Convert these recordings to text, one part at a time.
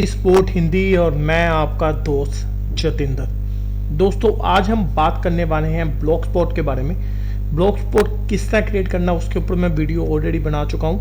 Sport Hindi और मैं आपका दोस्त जतिंदर। दोस्तों, आज हम बात करने वाले हैं ब्लॉग स्पॉट के बारे में। ब्लॉग स्पॉट किस तरह क्रिएट करना, उसके ऊपर मैं वीडियो ऑलरेडी बना चुका हूं।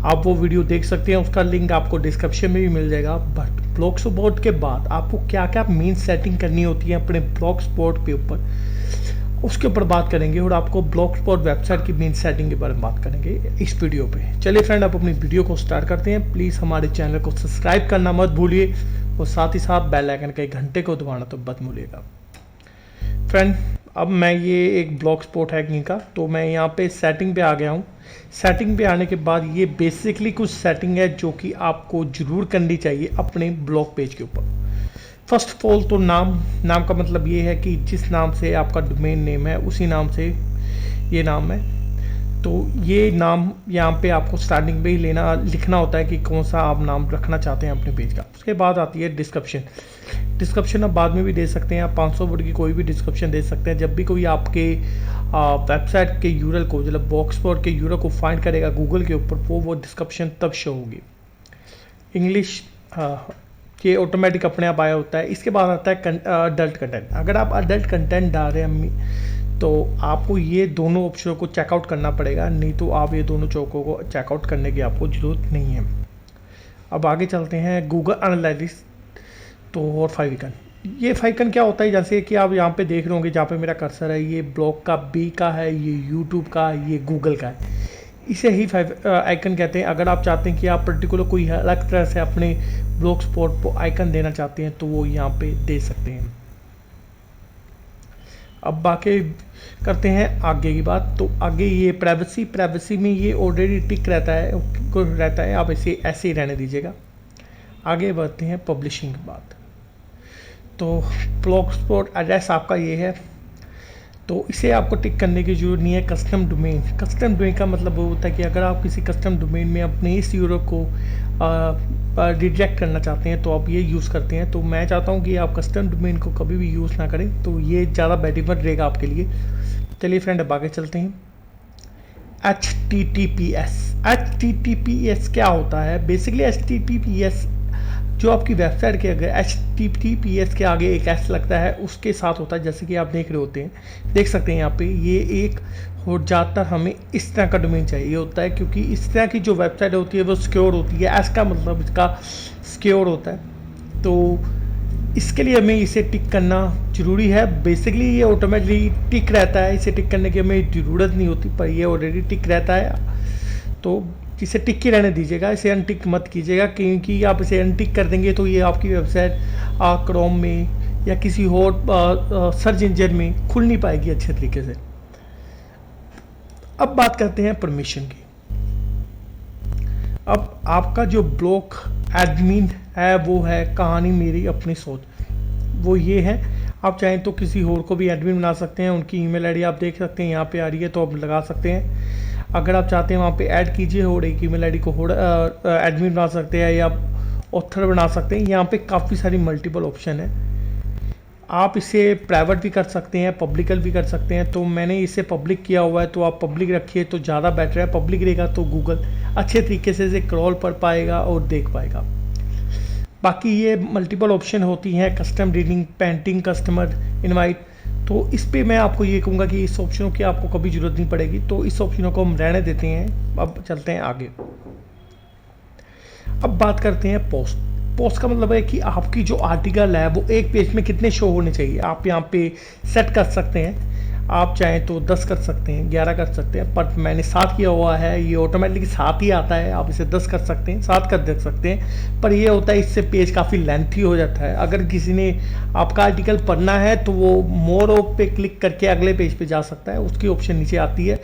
आप वो वीडियो देख सकते हैं, उसका लिंक आपको डिस्क्रिप्शन में भी मिल जाएगा। बट ब्लॉग स्पॉट के बाद आपको क्या क्या मेन सेटिंग करनी होती है अपने ब्लॉग स्पॉट के ऊपर, उसके ऊपर बात करेंगे। और आपको ब्लॉग स्पॉट वेबसाइट की मेन सेटिंग के बारे में बात करेंगे इस वीडियो पे। चलिए फ्रेंड, आप अपनी वीडियो को स्टार्ट करते हैं। प्लीज़ हमारे चैनल को सब्सक्राइब करना मत भूलिए और साथ ही साथ बेल आइकन के घंटे को दबाना तो मत भूलिएगा। फ्रेंड, अब मैं ये एक ब्लॉग स्पॉट हैकिंग का, तो मैं यहाँ पे सेटिंग पे आ गया हूँ। सेटिंग पे आने के बाद ये बेसिकली कुछ सेटिंग है जो कि आपको ज़रूर करनी चाहिए अपने ब्लॉग पेज के ऊपर। फर्स्ट ऑफ ऑल तो नाम का मतलब ये है कि जिस नाम से आपका डोमेन नेम है उसी नाम से ये नाम है। तो ये नाम यहाँ पे आपको स्टार्टिंग में ही लिखना होता है कि कौन सा आप नाम रखना चाहते हैं अपने पेज का। उसके बाद आती है डिस्क्रिप्शन आप बाद में भी दे सकते हैं। आप 500 वर्ड की कोई भी डिस्क्रिप्शन दे सकते हैं। जब भी कोई आपके वेबसाइट के यूआरएल को, मतलब ब्लॉग स्पॉट के यूआरएल को फाइंड करेगा गूगल के ऊपर, वो डिस्क्रिप्शन तब शो होगी। इंग्लिश ये ऑटोमेटिक अपने आप आया होता है। इसके बाद आता है अडल्ट कंटेंट। अगर आप अडल्ट कंटेंट डाल रहे हैं तो आपको ये दोनों ऑप्शनों को चेकआउट करना पड़ेगा, नहीं तो आप ये दोनों चौकों को चेकआउट करने की आपको ज़रूरत नहीं है। अब आगे चलते हैं गूगल एनालिटिक्स तो और 5 आइकन। ये 5 आइकन क्या होता है, जैसे कि आप यहाँ पे देख रहे होंगे, जहाँ पे मेरा कर्सर है, ये ब्लॉग का, बी का है, ये यूट्यूब का, ये गूगल का है। इसे ही 5 आइकन कहते हैं। अगर आप चाहते हैं कि आप पर्टिकुलर कोई अलग तरह से अपने ब्लॉग स्पॉट को आइकन देना चाहते हैं तो वो यहाँ पे दे सकते हैं। अब बाकी करते हैं आगे की बात। तो आगे ये प्राइवेसी में ये ऑलरेडी टिक रहता है, आप इसे ऐसे ही रहने दीजिएगा। आगे बढ़ते हैं पब्लिशिंग की बात। तो ब्लॉग स्पॉट एड्रेस आपका ये है, तो इसे आपको टिक करने की जरूरत नहीं है। कस्टम डोमेन का मतलब वो होता है कि अगर आप किसी कस्टम डोमेन में अपने इस यूआरएल को रिजेक्ट करना चाहते हैं तो आप ये यूज़ करते हैं। तो मैं चाहता हूँ कि आप कस्टम डोमेन को कभी भी यूज़ ना करें, तो ये ज़्यादा बेनिफिट रहेगा आपके लिए। चलिए फ्रेंड, अब आगे चलते हैं। HTTPS क्या होता है? बेसिकली HTTPS जो आपकी वेबसाइट के अगर HTTPS के आगे एक S लगता है उसके साथ होता है, जैसे कि आप देख सकते हैं यहाँ पे ये एक और ज़्यादातर हमें इस तरह का डोमेन चाहिए होता है, क्योंकि इस तरह की जो वेबसाइट होती है वो सिक्योर होती है। S का मतलब इसका सिक्योर होता है, तो इसके लिए हमें इसे टिक करना ज़रूरी है। बेसिकली ये ऑटोमेटिकली टिक रहता है, इसे टिक करने की हमें ज़रूरत नहीं होती, पर ये ऑलरेडी टिक रहता है। तो इसे टिक ही रहने दीजिएगा, इसे अनटिक मत कीजिएगा, क्योंकि आप इसे अनटिक कर देंगे तो ये आपकी वेबसाइट क्रोम में या किसी और सर्च इंजन में खुल नहीं पाएगी अच्छे तरीके से। अब बात करते हैं परमिशन की। अब आपका जो ब्लॉग एडमिन है वो है कहानी मेरी अपनी सोच, वो ये है। आप चाहें तो किसी और को भी एडमिन बना सकते हैं। उनकी ईमेल आईडी आप देख सकते हैं, यहाँ पे आ रही है, तो आप लगा सकते हैं। अगर आप चाहते हैं वहाँ पे ऐड कीजिए और एक ईमेल आईडी को एडमिन बना सकते हैं या ऑथर बना सकते हैं। यहाँ पे काफ़ी सारी मल्टीपल ऑप्शन है। आप इसे प्राइवेट भी कर सकते हैं, पब्लिकल भी कर सकते हैं। तो मैंने इसे पब्लिक किया हुआ है, तो आप पब्लिक रखिए तो ज़्यादा बेटर है। पब्लिक रहेगा तो गूगल अच्छे तरीके से इसे क्रॉल कर पाएगा और देख पाएगा। बाकी ये मल्टीपल ऑप्शन होती हैं, custom reading, painting, customer invite. तो इस पे मैं आपको ये कहूँगा कि इस ऑप्शनों की आपको कभी ज़रूरत नहीं पड़ेगी, तो इस ऑप्शनों को हम रहने देते हैं। अब चलते हैं आगे। अब बात करते हैं पोस्ट का मतलब है कि आपकी जो आर्टिकल है वो एक पेज में कितने शो होने चाहिए। आप यहाँ पे सेट कर सकते हैं। आप चाहें तो 10 कर सकते हैं, 11 कर सकते हैं, पर मैंने 7 किया हुआ है। ये ऑटोमेटिकली 7 ही आता है। आप इसे 10 कर सकते हैं, 7 कर दे सकते हैं, पर ये होता है इससे पेज काफ़ी लेंथी हो जाता है। अगर किसी ने आपका आर्टिकल पढ़ना है तो वो मोर पे क्लिक करके अगले पेज पे जा सकता है, उसकी ऑप्शन नीचे आती है।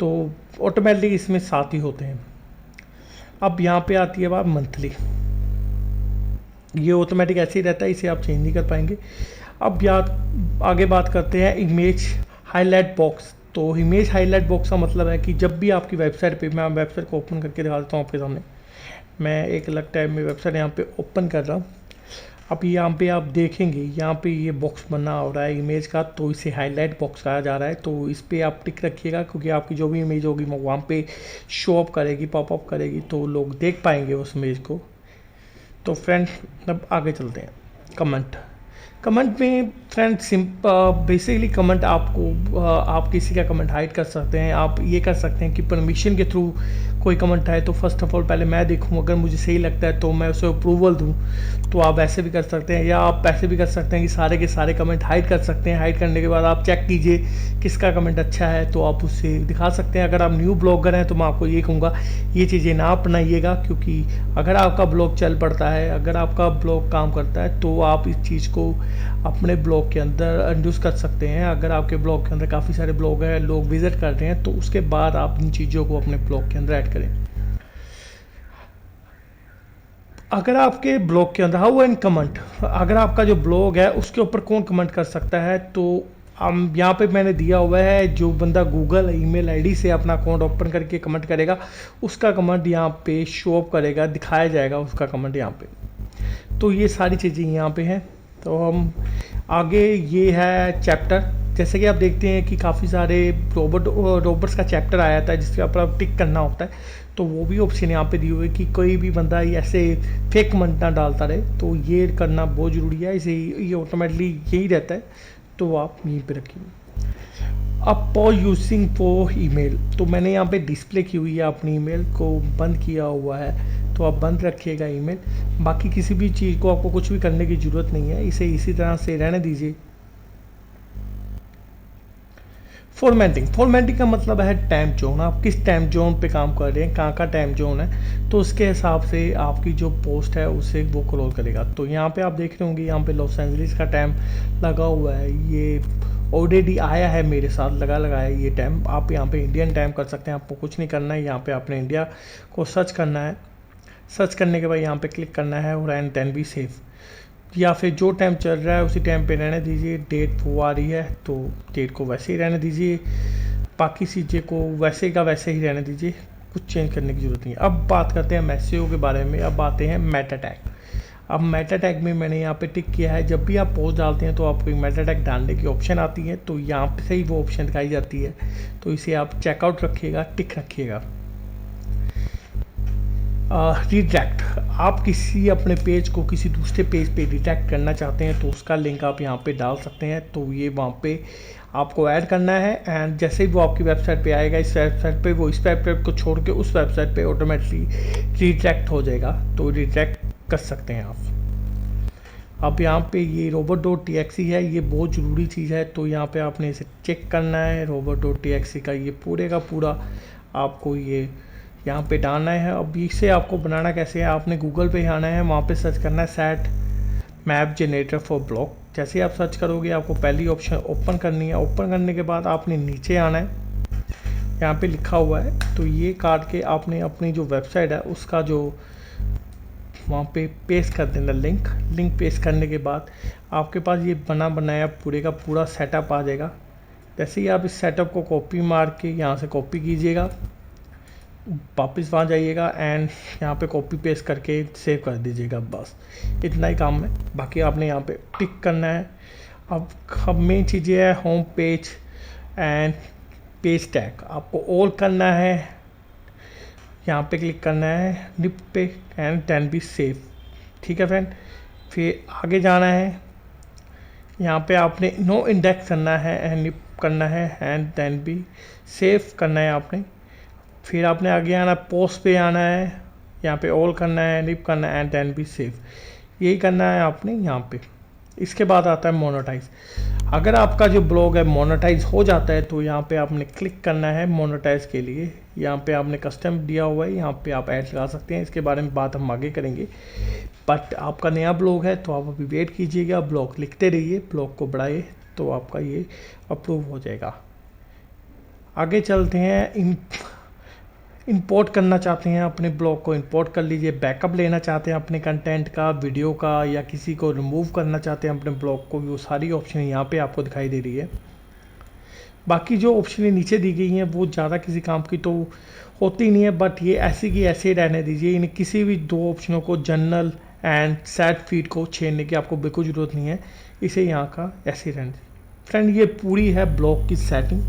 तो ऑटोमेटिकली इसमें 7 ही होते हैं। अब यहाँ पे आती है बात मंथली। ये ऑटोमेटिक ऐसे ही रहता है, इसे आप चेंज नहीं कर पाएंगे। अब आगे बात करते हैं इमेज हाईलाइट बॉक्स। तो इमेज हाईलाइट बॉक्स का मतलब है कि जब भी आपकी वेबसाइट पे, मैं वेबसाइट को ओपन करके दिखा देता हूँ आपके सामने। मैं एक अलग टाइप में वेबसाइट यहाँ पे ओपन कर रहा हूँ। अब यहाँ पे आप देखेंगे, यहाँ पे ये बॉक्स बना हो रहा है इमेज का, तो इसे हाईलाइट बॉक्स कहा जा रहा है। तो इस पर आप टिक रखिएगा, क्योंकि आपकी जो भी इमेज होगी वो वहाँ पे शो अप करेगी, पॉपअप करेगी, तो लोग देख पाएंगे उस इमेज को। तो फ्रेंड्स अब आगे चलते हैं। कमेंट में फ्रेंड बेसिकली कमेंट आपको आप किसी का कमेंट हाइड कर सकते हैं। आप ये कर सकते हैं कि परमिशन के थ्रू कोई कमेंट आए तो फर्स्ट ऑफ ऑल पहले मैं देखूं, अगर मुझे सही लगता है तो मैं उसे अप्रूवल दूं। तो आप ऐसे भी कर सकते हैं, या आप ऐसे भी कर सकते हैं कि सारे के सारे कमेंट हाइड कर सकते हैं। हाइड करने के बाद आप चेक कीजिए किसका कमेंट अच्छा है तो आप उससे दिखा सकते हैं। अगर आप न्यू ब्लॉगर हैं तो मैं आपको ये कहूँगा ये चीज़ें ना अपनाइएगा, क्योंकि अगर आपका ब्लॉग चल पड़ता है, अगर आपका ब्लॉग काम करता है तो आप इस चीज़ को अपने ब्लॉग के अंदर इंट्रोड्यूस कर सकते हैं। अगर आपके ब्लॉग के अंदर काफ़ी सारे ब्लॉग हैं, लोग विजिट कर रहे हैं, तो उसके बाद आप इन चीज़ों को अपने ब्लॉग के अंदर ऐड करें। अगर आपके ब्लॉग के अंदर हाउ एंड कमेंट, अगर आपका जो ब्लॉग है उसके ऊपर कौन कमेंट कर सकता है, तो हम यहाँ पे मैंने दिया हुआ है जो बंदा गूगल ईमेल आईडी से अपना अकाउंट ओपन करके कमेंट करेगा उसका कमेंट यहाँ पे शो अप करेगा, दिखाया जाएगा उसका कमेंट यहाँ पे। तो ये सारी चीज़ें यहाँ पे हैं। तो हम आगे, ये है चैप्टर। जैसे कि आप देखते हैं कि काफ़ी सारे रोबोट्स का चैप्टर आया था जिसके ऊपर आप टिक करना होता है, तो वो भी ऑप्शन यहाँ पे दिए हुए कि कोई भी बंदा ऐसे फेक कमेंट ना डालता रहे, तो ये करना बहुत ज़रूरी है। इसे ये ऑटोमेटिकली यही रहता है, तो आप यहीं पे रखिए। अब पॉज यूजिंग फॉर ईमेल, तो मैंने यहाँ पे डिस्प्ले की हुई है, अपनी ईमेल को बंद किया हुआ है, तो आप बंद रखिएगा ईमेल। बाकी किसी भी चीज़ को आपको कुछ भी करने की ज़रूरत नहीं है, इसे इसी तरह से रहने दीजिए। फॉर्मेटिंग का मतलब है टाइम जोन। आप किस टाइम जोन पे काम कर रहे हैं, कहाँ का टाइम जोन है, तो उसके हिसाब से आपकी जो पोस्ट है उसे वो क्लोज करेगा। तो यहाँ पे आप देख रहे होंगे, यहाँ पे लॉस एंजलिस का टाइम लगा हुआ है, ये ऑलरेडी आया है मेरे साथ लगा है ये टाइम। आप यहाँ पे इंडियन टाइम कर सकते हैं, आपको कुछ नहीं करना है। यहाँ पे आपने इंडिया को सर्च करना है, सर्च करने के बाद यहाँ पे क्लिक करना है और एंड देन बी सेव, या फिर जो टाइम चल रहा है उसी टाइम पे रहने दीजिए। डेट वो आ रही है तो डेट को वैसे ही रहने दीजिए, बाकी चीज़ें को वैसे का वैसे ही रहने दीजिए, कुछ चेंज करने की ज़रूरत नहीं है। अब बात करते हैं एसईओ के बारे में। अब आते हैं मेटा टैग। अब मेटा टैग में मैंने यहाँ पे टिक किया है, जब भी आप पोस्ट डालते हैं तो आपको एक मेटा टैग डालने की ऑप्शन आती है, तो यहाँ पे से ही वो ऑप्शन दिखाई जाती है, तो इसे आप चेकआउट रखिएगा, टिक रखिएगा। रिडायरेक्ट, आप किसी अपने पेज को किसी दूसरे पेज पे रिडायरेक्ट करना चाहते हैं तो उसका लिंक आप यहाँ पे डाल सकते हैं, तो ये वहाँ पे आपको ऐड करना है। एंड जैसे ही वो आपकी वेबसाइट पे आएगा, इस वेबसाइट पे वो इस वेबसाइट को छोड़ के उस वेबसाइट पे ऑटोमेटिकली रिडायरेक्ट हो जाएगा, तो रिडायरेक्ट कर सकते हैं आप। अब यहाँ पे ये robot.txt है, ये बहुत ज़रूरी चीज़ है, तो यहाँ पे आपने इसे चेक करना है। robot.txt का ये पूरे का पूरा आपको ये यहाँ पे डालना है। अब इसे आपको बनाना कैसे है, आपने गूगल पे आना है, वहाँ पे सर्च करना है set map generator for blog. जैसे ही आप सर्च करोगे आपको पहली ऑप्शन ओपन करनी है। ओपन करने के बाद आपने नीचे आना है, यहाँ पे लिखा हुआ है, तो ये काट के आपने अपनी जो वेबसाइट है उसका जो वहाँ पे पेस्ट कर देना लिंक पेस्ट करने के बाद आपके पास ये बना बनाया पूरे का पूरा सेटअप आ जाएगा। जैसे ही आप इस सेटअप को कॉपी मार के यहाँ से कॉपी कीजिएगा, वापस वहाँ जाइएगा एंड यहाँ पे कॉपी पेस्ट करके सेव कर दीजिएगा, बस इतना ही काम है। बाकी आपने यहाँ पे टिक करना है। अब मेन चीज़ें है home page and page tag, आपको ऑल करना है, यहाँ पे क्लिक करना है निप पे एंड देन बी सेव। ठीक है फ्रेंड, फिर आगे जाना है, यहाँ पे आपने नो इंडेक्स करना है एंड निप करना है एंड देन बी सेव करना है आपने। फिर आपने आगे आना, पोस्ट पे आना है, यहाँ पे ऑल करना है, निप करना है एंड देन बी सेव, यही करना है आपने यहाँ पे। इसके बाद आता है मोनेटाइज। अगर आपका जो ब्लॉग है मोनेटाइज हो जाता है तो यहाँ पे आपने क्लिक करना है मोनेटाइज के लिए। यहाँ पे आपने कस्टम दिया हुआ है, यहाँ पे आप ऐड लगा सकते हैं, इसके बारे में बात हम आगे करेंगे। बट आपका नया ब्लॉग है तो आप अभी वेट कीजिएगा, ब्लॉग लिखते रहिए, ब्लॉग को बढ़ाइए, तो आपका ये अप्रूव हो जाएगा। आगे चलते हैं। इंपोर्ट करना चाहते हैं अपने ब्लॉग को, इंपोर्ट कर लीजिए। बैकअप लेना चाहते हैं अपने कंटेंट का, वीडियो का, या किसी को रिमूव करना चाहते हैं अपने ब्लॉग को, वो सारी ऑप्शन यहाँ पे आपको दिखाई दे रही है। बाकी जो ऑप्शनें नीचे दी गई हैं वो ज़्यादा किसी काम की तो होती नहीं है, बट ये ऐसी की ऐसे ही रहने दीजिए। इन किसी भी दो ऑप्शनों को, जनरल एंड सेट फीड को छेड़ने की आपको बिल्कुल ज़रूरत नहीं है, इसे यहाँ का ऐसे रहने दीजिए। फ्रेंड, ये पूरी है ब्लॉग की सेटिंग।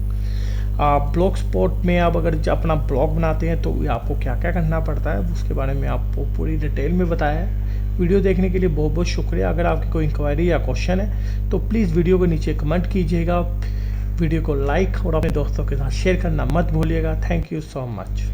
ब्लॉग स्पॉट में आप अगर अपना ब्लॉग बनाते हैं तो आपको क्या क्या करना पड़ता है उसके बारे में आपको पूरी डिटेल में बताया है। वीडियो देखने के लिए बहुत बहुत शुक्रिया। अगर आपकी कोई इंक्वायरी या क्वेश्चन है तो प्लीज़ वीडियो के नीचे कमेंट कीजिएगा, वीडियो को लाइक और अपने दोस्तों के साथ शेयर करना मत भूलिएगा। Thank you so much.